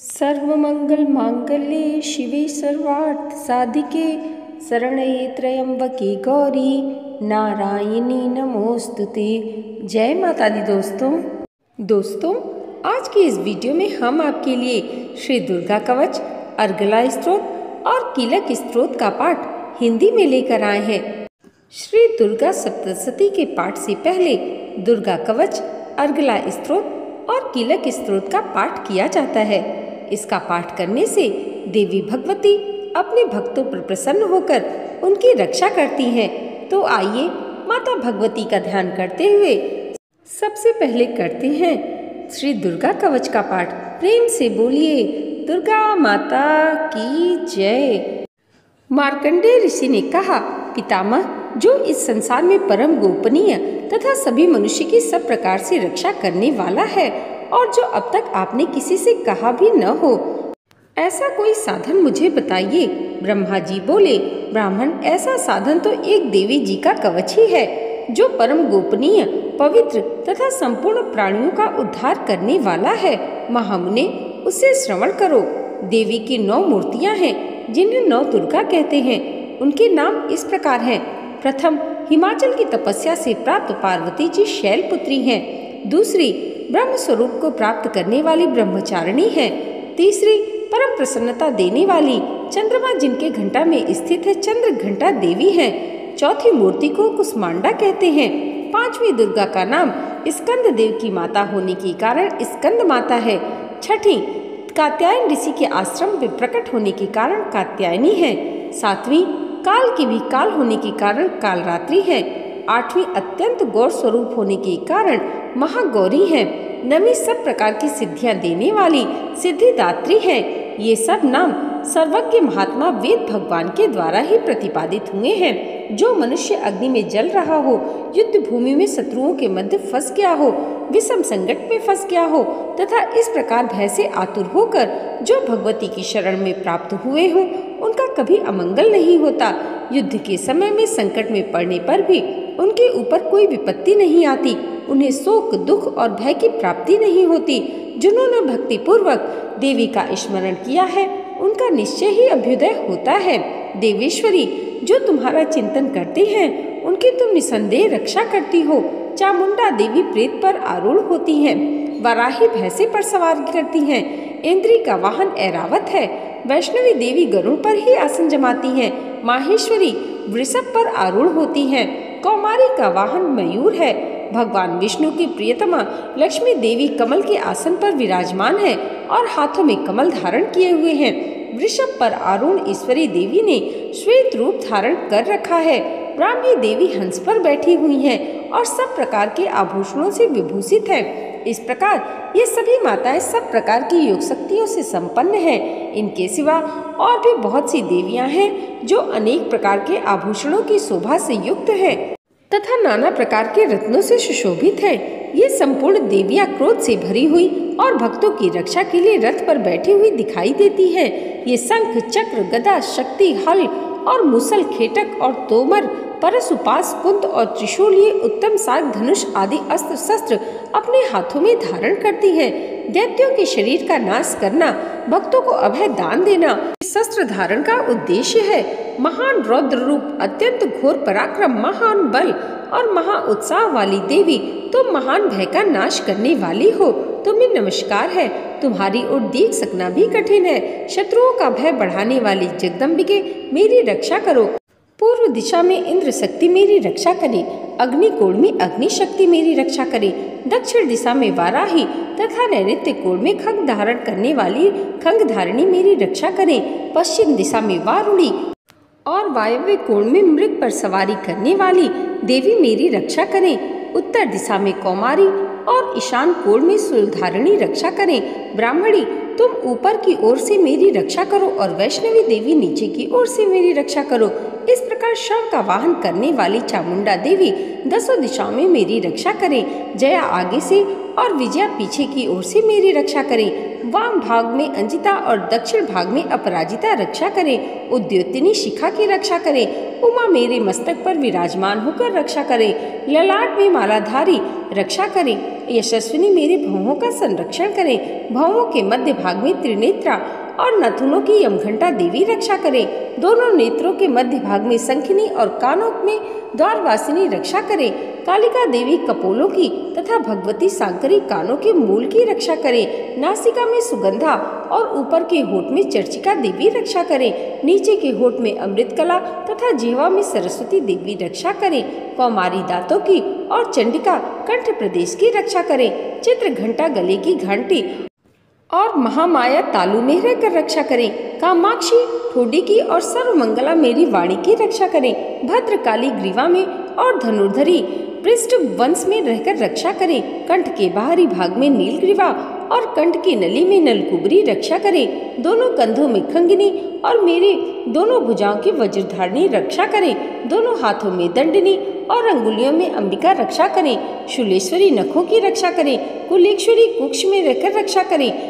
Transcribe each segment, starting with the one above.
सर्वमंगल मांगल्ये शिवे सर्वार्थ साधिके शरण्ये त्र्यंबके गौरी नारायणी नमोस्तुते। जय माता दी दोस्तों, आज की इस वीडियो में हम आपके लिए श्री दुर्गा कवच, अर्गला स्तोत्र और कीलक स्तोत्र का पाठ हिंदी में लेकर आए हैं। श्री दुर्गा सप्तशती के पाठ से पहले दुर्गा कवच, अर्गला स्तोत्र और कीलक स्तोत्र का पाठ किया जाता है। इसका पाठ करने से देवी भगवती अपने भक्तों पर प्रसन्न होकर उनकी रक्षा करती हैं। तो आइए माता भगवती का ध्यान करते हुए सबसे पहले करते हैं श्री दुर्गा कवच का पाठ। प्रेम से बोलिए दुर्गा माता की जय। मार्कंडेय ऋषि ने कहा, पितामह, जो इस संसार में परम गोपनीय तथा सभी मनुष्य की सब प्रकार से रक्षा करने वाला है और जो अब तक आपने किसी से कहा भी न हो, ऐसा कोई साधन मुझे बताइए। ब्रह्मा जी बोले, ब्राह्मण, ऐसा साधन तो एक देवी जी का कवच ही है, जो परम गोपनीय, पवित्र तथा संपूर्ण प्राणियों का उद्धार करने वाला है। महामुने, उससे श्रवण करो। देवी की 9 मूर्तियां हैं, जिन्हें 9 दुर्गा कहते हैं। उनके नाम इस प्रकार हैं। प्रथम, हिमाचल की तपस्या से प्राप्त पार्वती जी शैलपुत्री हैं। दूसरी, ब्रह्म स्वरूप को प्राप्त करने वाली ब्रह्मचारिणी है। तीसरी, परम प्रसन्नता देने वाली चंद्रमा जिनके घंटा में स्थित है चंद्र घंटा देवी है। चौथी मूर्ति को कुसमांडा कहते हैं। 5वीं दुर्गा का नाम स्कंद देव की माता होने के कारण स्कंद माता है। छठी, कात्यायन ऋषि के आश्रम में प्रकट होने के कारण कात्यायनी है। 7वीं, काल की भी काल होने के कारण कालरात्रि है। 8वीं, अत्यंत गौर स्वरूप होने के कारण महागौरी है। 9वीं, सब प्रकार की सिद्धियां देने वाली सिद्धिदात्री है। ये सब नाम सर्वज्ञ महात्मा वेद भगवान के द्वारा ही प्रतिपादित हुए हैं। जो मनुष्य अग्नि में जल रहा हो, युद्ध भूमि में शत्रुओं के मध्य फंस गया हो, विषम संकट में फंस गया हो तथा इस प्रकार भय से आतुर होकर जो भगवती की शरण में प्राप्त हुए हों, उनका कभी अमंगल नहीं होता। युद्ध के समय में संकट में पड़ने पर भी उनके ऊपर कोई विपत्ति नहीं आती। उन्हें शोक, दुख और भय की प्राप्ति नहीं होती। जिन्होंने भक्ति पूर्वक देवी का स्मरण किया है, उनका निश्चय ही अभ्युदय होता है। देवेश्वरी, जो तुम्हारा चिंतन करते हैं, उनकी तुम निसंदेह रक्षा करती हो। चामुंडा देवी प्रेत पर आरूढ़ होती हैं। वाराही भैंसे पर सवार करती हैं। इंद्री का वाहन ऐरावत है। वैष्णवी देवी गरुड़ पर ही आसन जमाती हैं। माहेश्वरी वृषभ पर आरूढ़ होती हैं। कौमारी का वाहन मयूर है। भगवान विष्णु की प्रियतमा लक्ष्मी देवी कमल के आसन पर विराजमान है और हाथों में कमल धारण किए हुए हैं। वृषभ पर आरूढ़ ईश्वरी देवी ने श्वेत रूप धारण कर रखा है। ब्राह्मी देवी हंस पर बैठी हुई हैं और सब प्रकार के आभूषणों से विभूषित है। इस प्रकार ये सभी माताएं सब प्रकार की योग शक्तियों से संपन्न हैं। इनके सिवा और भी बहुत सी देवियां हैं जो अनेक प्रकार के आभूषणों की शोभा से युक्त है तथा नाना प्रकार के रत्नों से सुशोभित है। ये संपूर्ण देवियां क्रोध से भरी हुई और भक्तों की रक्षा के लिए रथ पर बैठी हुई दिखाई देती है। ये शंख, चक्र, गदा, शक्ति, हल और मुसल, खेटक और तोमर, परशुपास, कुंद और त्रिशूल, ये उत्तम साग, धनुष आदि अस्त्र शस्त्र अपने हाथों में धारण करती हैं। दैत्यों के शरीर का नाश करना, भक्तों को अभय दान देना इस शस्त्र धारण का उद्देश्य है। महान रौद्र रूप, अत्यंत घोर पराक्रम, महान बल और महा उत्साह वाली देवी, तुम महान भय का नाश करने वाली हो। तुम्हें नमस्कार है। तुम्हारी ओर देख सकना भी कठिन है। शत्रुओं का भय बढ़ाने वाली जगदम्बिके, मेरी रक्षा करो। पूर्व दिशा में इंद्र शक्ति मेरी रक्षा करे। अग्निकोण में अग्नि शक्ति मेरी रक्षा करे। दक्षिण दिशा में वाराही तथा नैऋत्य कोण में खंग धारण करने वाली खंग धारिणी मेरी रक्षा करें। पश्चिम दिशा में वारुणी और वायव्य कोण में मृग पर सवारी करने वाली देवी मेरी रक्षा करें। उत्तर दिशा में कौमारी और ईशान कोण में शूलधारिणी रक्षा करें। ब्राह्मणी, तुम ऊपर की ओर से मेरी रक्षा करो और वैष्णवी देवी नीचे की ओर से मेरी रक्षा करो। इस प्रकार शव का वाहन करने वाली चामुंडा देवी 10 दिशाओं में मेरी रक्षा करें। जया आगे से और विजया पीछे की ओर से मेरी रक्षा करें। वाम भाग में अंजिता और दक्षिण भाग में अपराजिता रक्षा करें। उद्योतिनी शिखा की रक्षा करें। उमा मेरे मस्तक पर विराजमान होकर रक्षा करें। ललाट में मालाधारी रक्षा करें। यशस्विनी मेरे भौहों का संरक्षण करें। भौहों के मध्य भाग में त्रिनेत्रा और नथुनों की यमघंटा देवी रक्षा करें। दोनों नेत्रों के मध्य भाग में शंखिनी और कानों में द्वारवासिनी रक्षा करें। कालिका देवी कपोलों की तथा भगवती सांकरी कानों के मूल की रक्षा करें। नासिका में सुगंधा और ऊपर के होठ में चर्चिका देवी रक्षा करें। नीचे के होठ में अमृतकला तथा जिह्वा में सरस्वती देवी रक्षा करें। कौमारी दांतों की और चंडिका कंठ प्रदेश की रक्षा करें। चित्र घंटा गले की घंटी और महामाया तालु में रहकर रक्षा करें। कामाक्षी ठोडी की और सर्वमंगला मेरी वाणी की रक्षा करें। भद्रकाली ग्रीवा में और धनुर्धरी पृष्ठ वंश में रहकर रक्षा करें। कंठ के बाहरी भाग में नीलग्रीवा और कंठ की नली में नलकुबरी रक्षा करें। दोनों कंधों में खंगिनी और मेरे दोनों भुजाओं की वज्रधारिणी रक्षा करें। दोनों हाथों में दंडनी और अंगुलियों में अंबिका रक्षा करें। शूलेश्वरी नखों की रक्षा करें। कुलेश्वरी कुक्ष में रहकर रक्षा करें।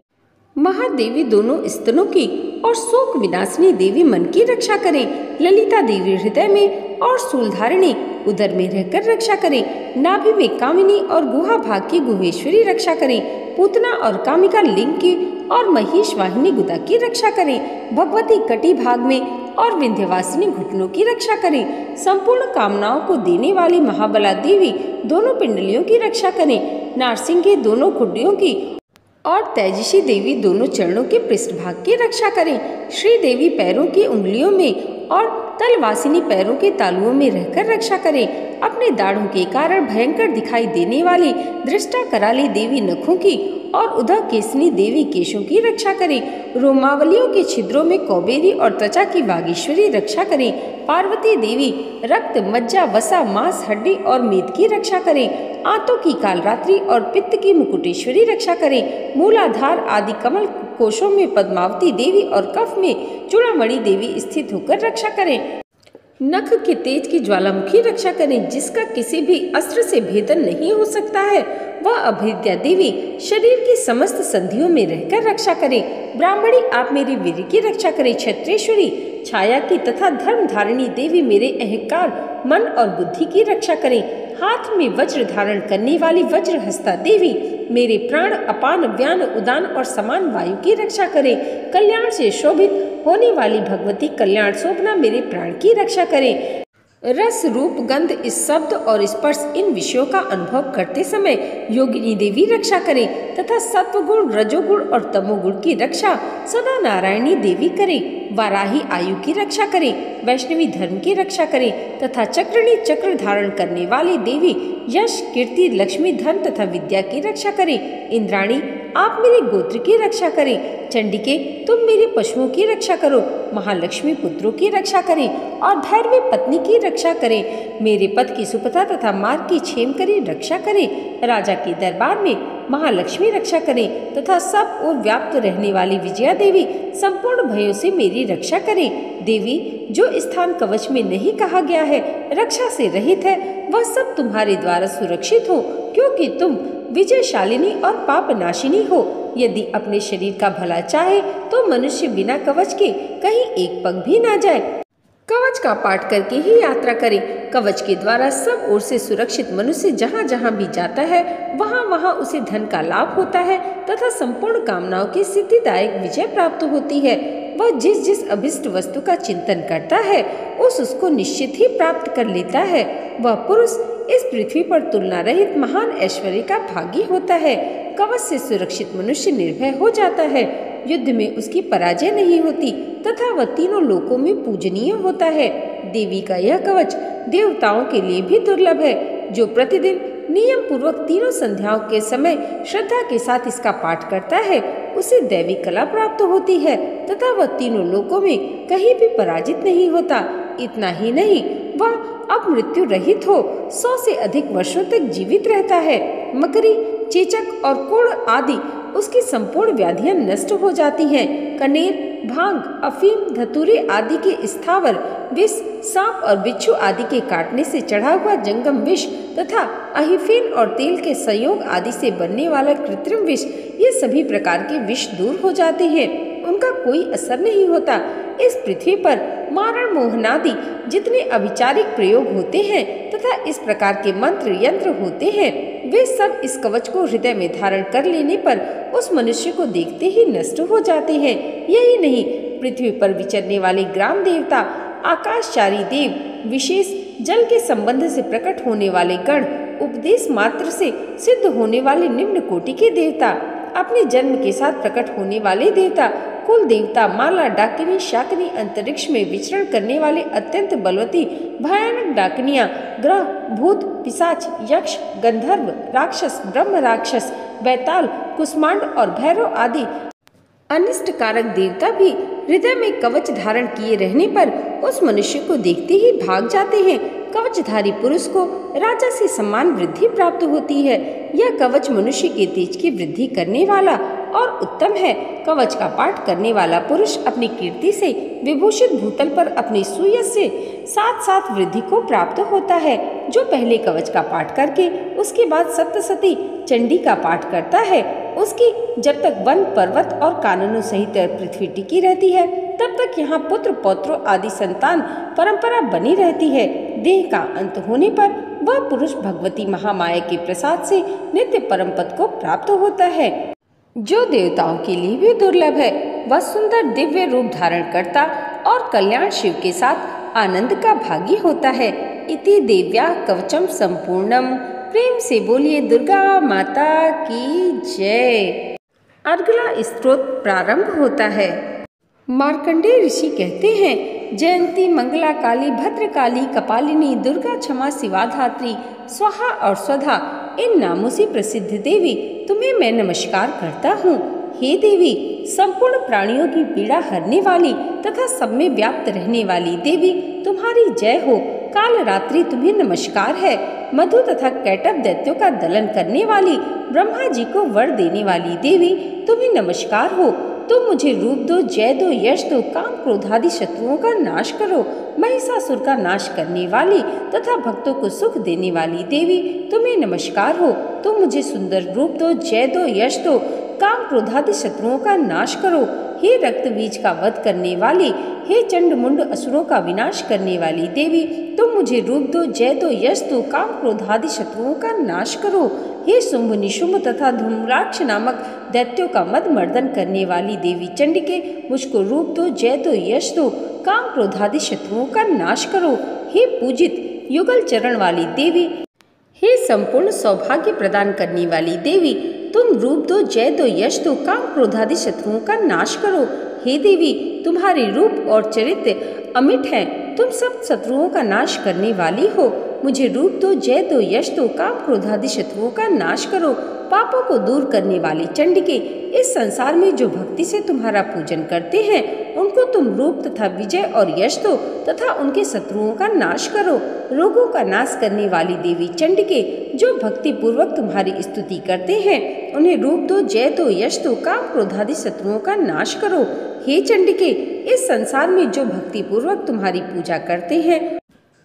महादेवी दोनों स्तनों की और शोक विनाशिनी देवी मन की रक्षा करें। ललिता देवी हृदय में और शूलधारिणी उदर में रहकर रक्षा करें। नाभि में कामिनी और गुहा भाग की गुहेश्वरी रक्षा करें। पूतना और कामिका लिंग की और महिष वाहिनी गुदा की रक्षा करें। भगवती कटी भाग में और विंध्यवासिनी घुटनों की रक्षा करें। संपूर्ण कामनाओं को देने वाली महाबला देवी दोनों पिंडलियों की रक्षा करें। नारसिंह के दोनों खुड्डियों की और तेजसी देवी दोनों चरणों के पृष्ठभाग की रक्षा करें। श्री देवी पैरों की उंगलियों में और तलवासिनी पैरों के तालुओं में रहकर रक्षा करें। अपने दाढ़ों के कारण भयंकर दिखाई देने वाली दृष्टा कराली देवी नखों की और उधा केसनी देवी केशों की रक्षा करें। रोमावलियों के छिद्रों में कौबेरी और त्वचा की वागीश्वरी रक्षा करें। पार्वती देवी रक्त मज्जा वसा मांस हड्डी और मेद की रक्षा करें। आंतों की कालरात्रि और पित्त की मुकुटेश्वरी रक्षा करें। मूलाधार आदि कमल कोशों में पद्मावती देवी और कफ में चूड़ामणि देवी स्थित होकर रक्षा करें। नख के तेज की ज्वालामुखी रक्षा करें, जिसका किसी भी अस्त्र से भेदन नहीं हो सकता है। वह अभेद्या देवी शरीर की समस्त संधियों में रहकर रक्षा करें। ब्राह्मणी आप मेरी वीर की रक्षा करें। क्षत्रेश्वरी छाया की तथा धर्म धारिणी देवी मेरे अहंकार मन और बुद्धि की रक्षा करें। हाथ में वज्र धारण करने वाली वज्रहस्ता देवी मेरे प्राण अपान व्यान उदान और समान वायु की रक्षा करें। कल्याण से शोभित होने वाली भगवती कल्याण शोभना मेरे प्राण की रक्षा करें। रस रूप गंध इस शब्द और स्पर्श इन विषयों का अनुभव करते समय योगिनी देवी रक्षा करें तथा सत्वगुण रजोगुण और तमोगुण की रक्षा सदा नारायणी देवी करें। वाराही आयु की रक्षा करें। वैष्णवी धर्म की रक्षा करें तथा चक्रणी चक्र धारण करने वाली देवी यश कीर्ति लक्ष्मी धन तथा विद्या की रक्षा करें। इंद्राणी आप मेरे गोत्र की रक्षा करें। चंडिके तुम मेरे पशुओं की रक्षा करो। महालक्ष्मी पुत्रों की रक्षा करें और भैरवी पत्नी की रक्षा करें। मेरे पद की सुपथा तथा मार्ग की क्षेम करें रक्षा करें। राजा के दरबार में महालक्ष्मी रक्षा करें तथा सब ओर व्याप्त रहने वाली विजया देवी संपूर्ण भयों से मेरी रक्षा करें। देवी जो स्थान कवच में नहीं कहा गया है रक्षा से रहित है, वह सब तुम्हारे द्वारा सुरक्षित हो, क्योंकि तुम विजयशालिनी और पाप नाशिनी हो। यदि अपने शरीर का भला चाहे तो मनुष्य बिना कवच के कहीं एक पग भी ना जाए। कवच का पाठ करके ही यात्रा करें। कवच के द्वारा सब ओर से सुरक्षित मनुष्य जहाँ जहाँ भी जाता है वहाँ वहाँ उसे धन का लाभ होता है तथा संपूर्ण कामनाओं की सिद्धिदायक विजय प्राप्त होती है। वह जिस जिस अभिष्ट वस्तु का चिंतन करता है उसको निश्चित ही प्राप्त कर लेता है। वह पुरुष इस पृथ्वी पर तुलना रहित महान ऐश्वर्य का भागी होता है। कवच से सुरक्षित मनुष्य निर्भय हो जाता है। युद्ध में उसकी पराजय नहीं होती तथा वह तीनों लोकों में पूजनीय होता है। देवी का यह कवच देवताओं के लिए भी दुर्लभ है। जो प्रतिदिन नियम पूर्वक तीनों संध्याओं के समय श्रद्धा के साथ इसका पाठ करता है उसे दैवी कला प्राप्त होती है तथा वह तीनों लोकों में कहीं भी पराजित नहीं होता। इतना ही नहीं, वह अब मृत्यु रहित हो 100 से अधिक वर्षों तक जीवित रहता है। मकरी चेचक और कोढ़ आदि उसकी संपूर्ण व्याधियां नष्ट हो जाती हैं। कनेर भांग अफीम धतूरे आदि के स्थावर विष सांप और बिच्छू आदि के काटने से चढ़ा हुआ जंगम विष तथा अहिफेन और तेल के संयोग आदि से बनने वाला कृत्रिम विष ये सभी प्रकार के विष दूर हो जाते हैं, उनका कोई असर नहीं होता। इस पृथ्वी पर मारण मोहनादि जितने अभिचारिक प्रयोग होते हैं तथा इस प्रकार के मंत्र यंत्र होते हैं, वे सब इस कवच को हृदय में धारण कर लेने पर उस मनुष्य को देखते ही नष्ट हो जाते हैं। यही नहीं, पृथ्वी पर विचरने वाले ग्राम देवता, आकाशचारी देव, विशेष जल के संबंध से प्रकट होने वाले गण, उपदेश मात्र से सिद्ध होने वाले निम्न कोटि के देवता, अपने जन्म के साथ प्रकट होने वाले देवता, कुल देवता, माला, डाकिनी, शाकिनी, अंतरिक्ष में विचरण करने वाले अत्यंत बलवती भयानक डाकिनियां, ग्रह, भूत, पिशाच, यक्ष, गंधर्व, राक्षस, ब्रह्म राक्षस, बैताल, कुष्मांड और भैरव आदि अनिष्टकारक देवता भी हृदय में कवच धारण किए रहने पर उस मनुष्य को देखते ही भाग जाते हैं। कवचधारी पुरुष को राजा से सम्मान वृद्धि प्राप्त होती है। यह कवच मनुष्य के तेज की वृद्धि करने वाला और उत्तम है। कवच का पाठ करने वाला पुरुष अपनी कीर्ति से विभूषित भूतल पर अपनी सुयश से साथ साथ वृद्धि को प्राप्त होता है। जो पहले कवच का पाठ करके उसके बाद सप्तशती चंडी का पाठ करता है, उसकी जब तक वन, पर्वत और काननों सहित पृथ्वी टिकी रहती है, तब तक यहाँ पुत्र, पौत्रों आदि संतान परंपरा बनी रहती है। देह का अंत होने पर वह पुरुष भगवती महामाया के प्रसाद से नित्य परम पद को प्राप्त होता है, जो देवताओं के लिए भी दुर्लभ है। वह सुंदर दिव्य रूप धारण करता और कल्याण शिव के साथ आनंद का भागी होता है। इति देव्या कवचम संपूर्णम। प्रेम से बोलिए दुर्गा माता की जय। अगला स्तोत्र प्रारंभ होता है। मार्कंडेय ऋषि कहते हैं, जयंती, मंगला काली, भद्रकाली, कपालिनी, दुर्गा, क्षमा, शिवा, धात्री, स्वाहा और स्वधा, इन नामों से प्रसिद्ध देवी तुम्हें मैं नमस्कार करता हूँ। हे देवी, संपूर्ण प्राणियों की पीड़ा हरने वाली तथा सब में व्याप्त रहने वाली देवी, तुम्हारी जय हो। काल रात्रि तुम्हें नमस्कार है। मधु तथा कैटव दैत्यों का दलन करने वाली, ब्रह्मा जी को वर देने वाली देवी, तुम्हें नमस्कार हो। तुम मुझे रूप दो, जय दो, यश दो, काम क्रोधादि शत्रुओं का नाश करो। महिषासुर का नाश करने वाली तथा भक्तों को सुख देने वाली देवी, तुम्हें नमस्कार हो। तुम मुझे सुंदर रूप दो, जय दो, यश दो, काम क्रोधादि शत्रुओं का नाश करो। हे रक्त बीज का वध करने वाली, हे चंड मुंड असुरों का विनाश करने वाली देवी, तुम मुझे रूप दो, जय दो, यश दो, काम क्रोधादि शत्रुओं का नाश करो। हे शुंभ, निशुंभ तथा धूम्राक्ष नामक दैत्यों का मद मर्दन करने वाली देवी चंडिके, मुझको रूप दो, जय दो, यश दो, काम क्रोधादि शत्रुओं का नाश करो। हे पूजित युगल चरण वाली देवी, हे संपूर्ण सौभाग्य प्रदान करने वाली देवी, तुम रूप दो, जय दो, यश दो, काम क्रोधादि शत्रुओं का नाश करो। हे देवी, तुम्हारे रूप और चरित्र अमिट है, तुम सब शत्रुओं का नाश करने वाली हो। मुझे रूप दो, जय दो, यश दो, काम क्रोधादि शत्रुओं का नाश करो। पापों को दूर करने वाली चंडिके, इस संसार में जो भक्ति से तुम्हारा पूजन करते हैं, उनको तुम रूप तथा विजय और यश दो तथा उनके शत्रुओं का नाश करो। रोगों का नाश करने वाली देवी चंडिके, जो भक्ति पूर्वक तुम्हारी स्तुति करते हैं, उन्हें रूप दो, जय दो, यश दो, काम क्रोधादि शत्रुओं का नाश करो। हे चंडिके, इस संसार में जो भक्ति पूर्वक तुम्हारी पूजा करते हैं,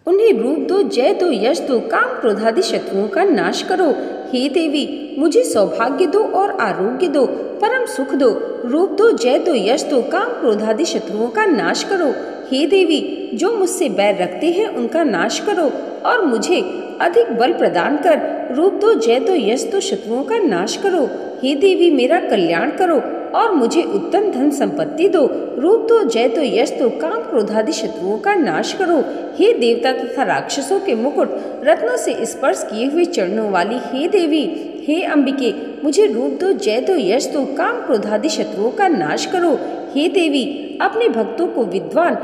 उन्हें रूप दो, जय दो, यश दो, काम क्रोधादि शत्रुओं का नाश करो। हे देवी, मुझे सौभाग्य दो और आरोग्य दो, परम सुख दो। रूप दो, जय दो, यश दो, काम क्रोधादि शत्रुओं का नाश करो। हे देवी, जो मुझसे बैर रखते हैं उनका नाश करो और मुझे अधिक बल प्रदान कर रूप दो, जय दो, यश दो, शत्रुओं का नाश करो। हे देवी, मेरा कल्याण करो और मुझे उत्तम धन संपत्ति दो। रूप दो, जय दो, यश दो, काम क्रोधादि शत्रुओं का नाश करो। हे देवता तथा राक्षसों के मुकुट रत्नों से स्पर्श किए हुए चरणों वाली हे देवी, हे अंबिके, मुझे रूप दो, जय दो, यश दो, काम क्रोधादि शत्रुओं का नाश करो। हे देवी, अपने भक्तों को विद्वान,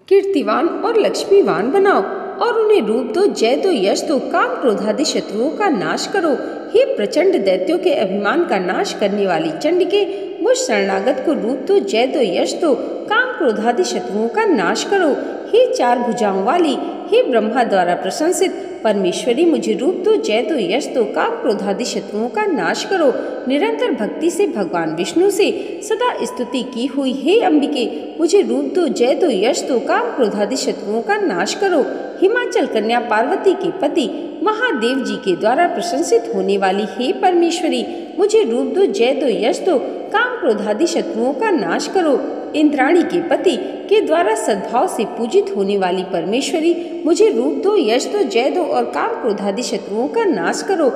कीर्तिवान और लक्ष्मीवान बनाओ और उन्हें रूप दो, जय दो, यश दो, काम क्रोधादि शत्रुओं का नाश करो। हे प्रचंड दैत्यों के अभिमान का नाश करने वाली चंडिके, मुझ शरणागत को रूप दो, जय दो, यश दो, काम क्रोधादि शत्रुओं का नाश करो। हे चार भुजाओं वाली, हे ब्रह्मा द्वारा प्रशंसित परमेश्वरी, मुझे रूप दो, जय दो, यश दो, काम क्रोधादि शत्रुओं का नाश करो। निरंतर भक्ति से भगवान विष्णु से सदा स्तुति की हुई हे अंबिके, मुझे रूप दो, जय दो, यश दो, काम क्रोधादि शत्रुओं का नाश करो। हिमाचल कन्या पार्वती के पति महादेव जी के द्वारा प्रशंसित होने वाली हे परमेश्वरी, मुझे रूप दो, जय दो, यश दो, काम क्रोध आदि शत्रुओं का नाश करो। इंद्राणी के पति के द्वारा सद्भाव से पूजित होने वाली परमेश्वरी, मुझे रूप दो, यश दो, जय दो और काम क्रोध आदि शत्रुओं का नाश करो।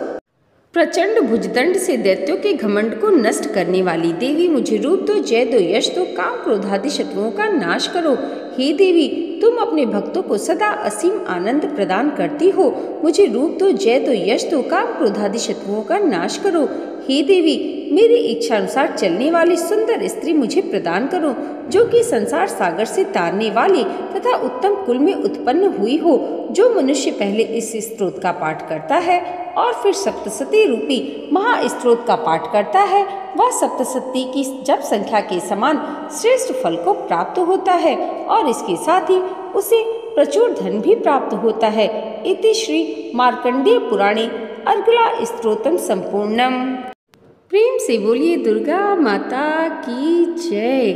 प्रचंड भुजदंड से दैत्यों के घमंड को नष्ट करने वाली देवी, मुझे रूप दो, जय दो, यश दो, काम क्रोध आदि शत्रुओं का नाश करो। हे देवी, तुम अपने भक्तों को सदा असीम आनंद प्रदान करती हो, मुझे रूप दो, जय दो, यश दो, काम क्रोध आदि शत्रुओं का नाश करो। हे देवी, मेरी इच्छा अनुसार चलने वाली सुंदर स्त्री मुझे प्रदान करो, जो कि संसार सागर से तारने वाली तथा उत्तम कुल में उत्पन्न हुई हो। जो मनुष्य पहले इस स्तोत्र का पाठ करता है और फिर सप्तशती रूपी महास्तोत्र का पाठ करता है, वह सप्तशती की जप संख्या के समान श्रेष्ठ फल को प्राप्त होता है और इसके साथ ही उसे प्रचुर धन भी प्राप्त होता है। इति श्री मार्कंडेय पुराणे अर्गला स्तोत्रम संपूर्णम। प्रेम से बोलिए दुर्गा माता की जय।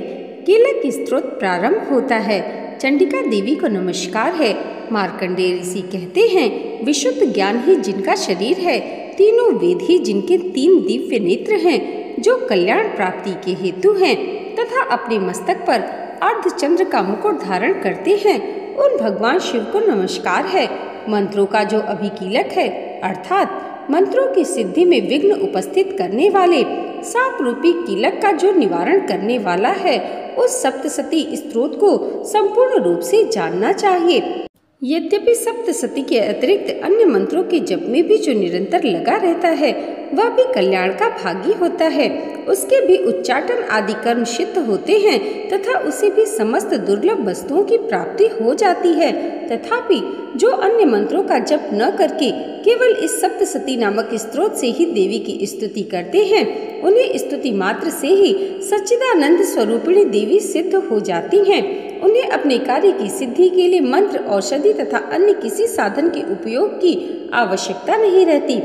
कीलक स्तोत्र प्रारंभ होता है। चंडिका देवी को नमस्कार है। मार्कंडेय ऋषि कहते हैं, विशुद्ध ज्ञान ही जिनका शरीर है, तीनों वेद ही जिनके 3 दिव्य नेत्र हैं, जो कल्याण प्राप्ति के हेतु हैं तथा अपने मस्तक पर अर्धचंद्र का मुकुट धारण करते हैं, उन भगवान शिव को नमस्कार है। मंत्रों का जो अभिकीलक है, अर्थात मंत्रों की सिद्धि में विघ्न उपस्थित करने वाले साप रूपी कीलक का जो निवारण करने वाला है, उस सप्तशती स्तोत्र को संपूर्ण रूप से जानना चाहिए। यद्यपि सप्तशती के अतिरिक्त अन्य मंत्रों के जप में भी जो निरंतर लगा रहता है, वह भी कल्याण का भागी होता है। उसके भी उच्चाटन आदि कर्म सिद्ध होते हैं तथा उसे भी समस्त दुर्लभ वस्तुओं की प्राप्ति हो जाती है। तथापि जो अन्य मंत्रों का जप न करके केवल इस सप्तशती नामक स्तोत्र से ही देवी की स्तुति करते हैं, उन्हें स्तुति मात्र से ही सच्चिदानंद स्वरूपिणी देवी सिद्ध हो जाती हैं। उन्हें अपने कार्य की सिद्धि के लिए मंत्र, औषधि तथा अन्य किसी साधन के उपयोग की आवश्यकता नहीं रहती।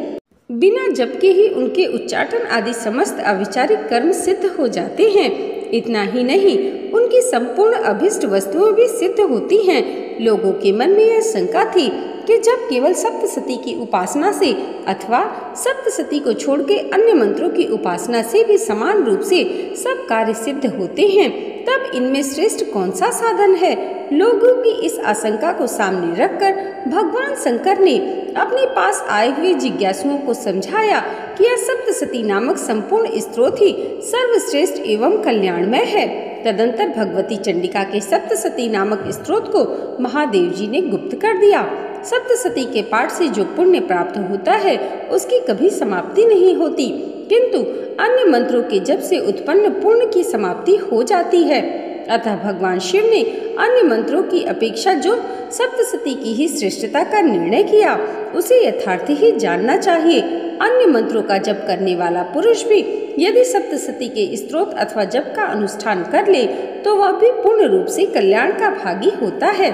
बिना जप के ही उनके उच्चाटन आदि समस्त अविचारिक कर्म सिद्ध हो जाते हैं। इतना ही नहीं, उनकी संपूर्ण अभिष्ट वस्तुएं भी सिद्ध होती हैं। लोगों के मन में यह शंका थी कि जब केवल सप्तशती की उपासना से अथवा सप्तशती को छोड़ के अन्य मंत्रों की उपासना से भी समान रूप से सब कार्य सिद्ध होते हैं, तब इनमें श्रेष्ठ कौन सा साधन है। लोगों की इस आशंका को सामने रखकर भगवान शंकर ने अपने पास आए हुए जिज्ञासुओं को समझाया कि यह सप्तशती नामक संपूर्ण स्तोत्र ही सर्वश्रेष्ठ एवं कल्याणमय है। तदंतर भगवती चंडिका के सप्तशती नामक स्तोत्र को महादेव जी ने गुप्त कर दिया। सप्तशती के पाठ से जो पुण्य प्राप्त होता है, उसकी कभी समाप्ति नहीं होती, किंतु अन्य मंत्रों के जप से उत्पन्न पुण्य की समाप्ति हो जाती है। अतः भगवान शिव ने अन्य मंत्रों की अपेक्षा जो सप्तशती की ही श्रेष्ठता का निर्णय किया, उसे यथार्थ ही जानना चाहिए। अन्य मंत्रों का जप करने वाला पुरुष भी यदि सप्तशती के स्तोत्र अथवा जप का अनुष्ठान कर ले, तो वह भी पूर्ण रूप से कल्याण का भागी होता है।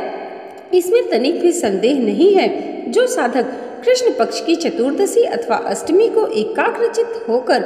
इसमें तनिक भी संदेह नहीं है। जो साधक कृष्ण पक्ष की चतुर्दशी अथवा अष्टमी को एकाग्रचित्त होकर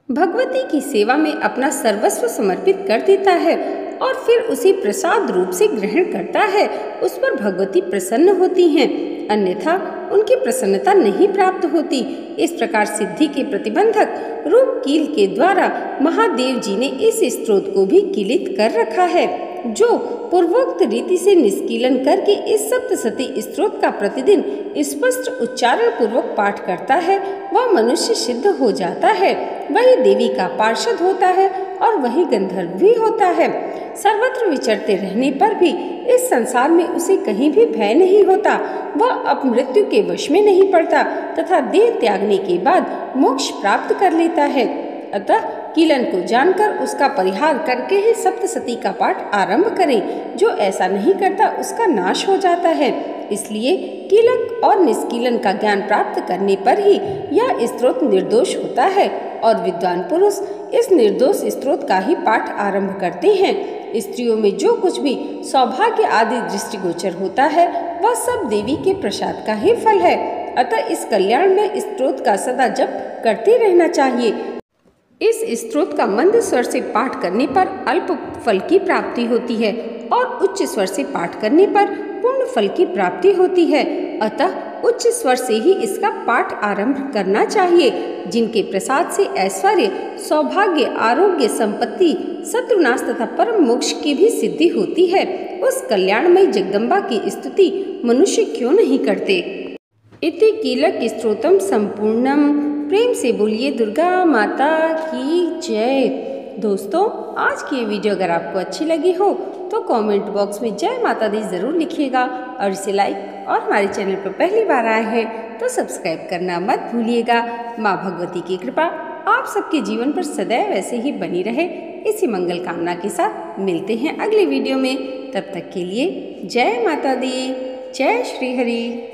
भगवती की सेवा में अपना सर्वस्व समर्पित कर देता है और फिर उसे प्रसाद रूप से ग्रहण करता है, उस पर भगवती प्रसन्न होती हैं, अन्यथा उनकी प्रसन्नता नहीं प्राप्त होती। इस प्रकार सिद्धि के प्रतिबंधक रूप कील के द्वारा महादेव जी ने इस स्तोत्र को भी कीलित कर रखा है। जो पूर्वोक्त रीति से निष्कीलन करके इस सप्तशती स्तोत्र का प्रतिदिन स्पष्ट उच्चारण पूर्वक पाठ करता है, वह मनुष्य सिद्ध हो जाता है, वही देवी का पार्षद होता है और वही गंधर्व भी होता है। सर्वत्र विचरते रहने पर भी इस संसार में उसे कहीं भी भय नहीं होता। वह अब मृत्यु के वश में नहीं पड़ता तथा देह त्यागने के बाद मोक्ष प्राप्त कर लेता है। अतः कीलन को जानकर उसका परिहार करके ही सप्तशती का पाठ आरंभ करें। जो ऐसा नहीं करता उसका नाश हो जाता है। इसलिए कीलक और निष्कीलन का ज्ञान प्राप्त करने पर ही यह स्तोत्र निर्दोष होता है और विद्वान पुरुष इस निर्दोष स्तोत्र का ही पाठ आरंभ करते हैं। स्त्रियों में जो कुछ भी सौभाग्य आदि दृष्टिगोचर होता है, वह सब देवी के प्रसाद का ही फल है। अतः इस कल्याण में स्तोत्र का सदा जप करते रहना चाहिए। इस स्तोत्र का मंद स्वर से पाठ करने पर अल्प फल की प्राप्ति होती है और उच्च स्वर से पाठ करने पर पूर्ण फल की प्राप्ति होती है। अतः उच्च स्वर से ही इसका पाठ आरंभ करना चाहिए। जिनके प्रसाद से ऐश्वर्य, सौभाग्य, आरोग्य, संपत्ति, शत्रुनाश तथा परम मोक्ष की भी सिद्धि होती है, उस कल्याणमयी जगदम्बा की स्तुति मनुष्य क्यों नहीं करते। इति कीलक स्तोत्रम संपूर्णम। प्रेम से बोलिए दुर्गा माता की जय। दोस्तों, आज की ये वीडियो अगर आपको अच्छी लगी हो तो कमेंट बॉक्स में जय माता दी जरूर लिखिएगा और इसे लाइक और हमारे चैनल पर पहली बार आए हैं तो सब्सक्राइब करना मत भूलिएगा। माँ भगवती की कृपा आप सबके जीवन पर सदैव ऐसे ही बनी रहे, इसी मंगल कामना के साथ मिलते हैं अगले वीडियो में। तब तक के लिए जय माता दी, जय श्री हरि।